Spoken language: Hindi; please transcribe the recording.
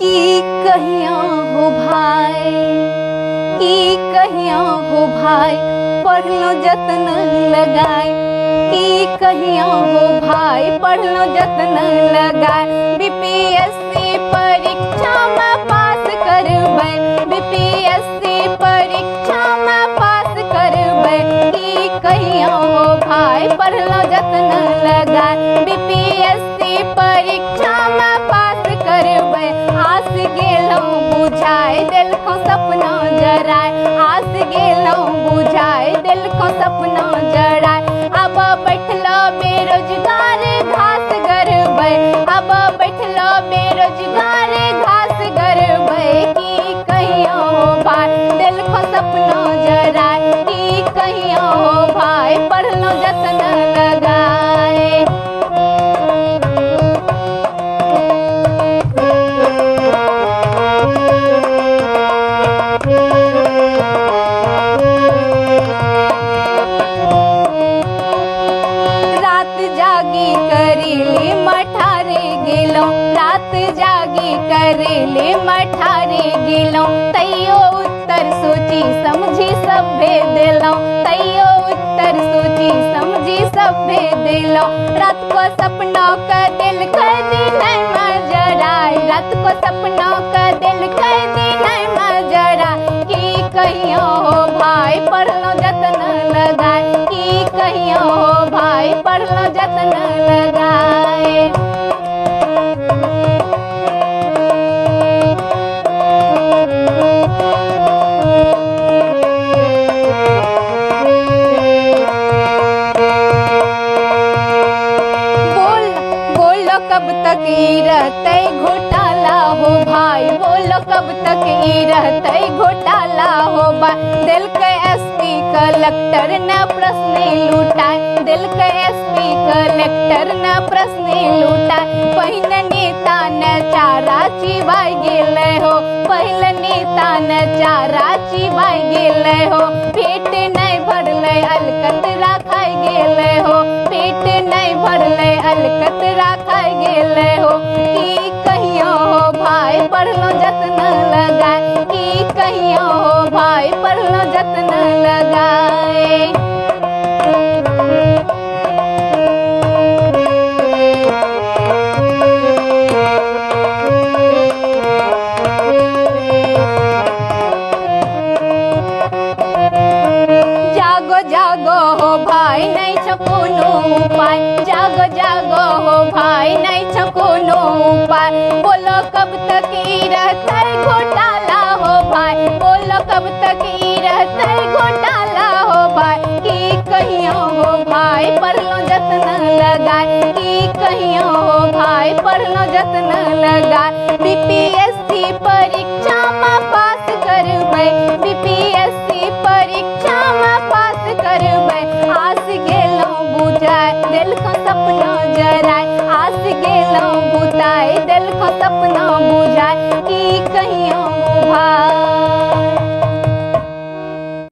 की कहिया हो भाई, की कहिया हो भाई, पढ़ लो जतन लगाए। की कहिया हो भाई, पढ़ लो जतन लगाए। बीपीएससी परीक्षा में पास करबै, बीपीएससी परीक्षा में पास करबै। की कहिया हो भाई, पढ़ लो जतन लगाए। बीपीएससी परीक्षा में पास करबै। आस गेलौं बुझाए, देलखौ सपना जराए। आस गेलौं बुझाए, देलखौ सपना जराए। अब बैठलो बेरोजगार घास गरबै, अब बैठलो बेरोजगार घास गरबै। की कहिया हो भाई, देलखौ सपना जराए। की कहिया हो भाई, पढ़लो जतन लगाए। रात जागी करेले मठारे गेलौं, रात जागी करेले मठारे गेलौं। तैयो उत्तर सोची समझी सभे देलौं, तैयो उत्तर सोची समझी सभे देलौं। रात को सपना का दिल कर दिन मजराए, रात को सपना का दिल कर दिन मजरा। की कहिया हो भाई, पढ़ लो जतन लगाए। की कहिया हो भाई, पढ़ लो जतन लगाए। बोलो कब तक ई रहते घोटाला हो भाई, बोलो कब तक ई रहते घोटाला हो भाई। दिल के एसपी कलेक्टर न प्रश्न लूटाए, दिल के एसपी कलेक्टर न प्रश्न लूटाए। पहिल नेता न चारा चिबाई गेले हो, पहिल नेता न चारा चिबाई गेले हो। पेट नहीं भरले अलकतरा खाई गेले हो, पेट नहीं भरले अलकतरा खाई गेले हो। की कहिया हो भाई, पढ़ लो जतन लगाए। की कहिया हो भाई, पढ़ लो जतन लगाए। जागो जागो हो भाई, नहीं छ कोनो उपाय। जागो जागो हो भाई, नहीं छ कोनो उपाय। बोलो कब तक ई रहते घोटाला हो भाई, बोलो कब तक ई रहते घोटाला हो भाई। की कहिया हो भाई, पढ़ लो जतन लगाए। की कहिया हो भाई, पढ़ लो जतन लगाए। बीपीएससी परीक्षा में पास करबै, बीपीएससी परीक्षा में पास करबै। आस गेलौं बुझाए, देलखौ सपना जराए। आस गेलौं बुझाए, देलखौ सपना बुझाए। की कहिया हो भाई।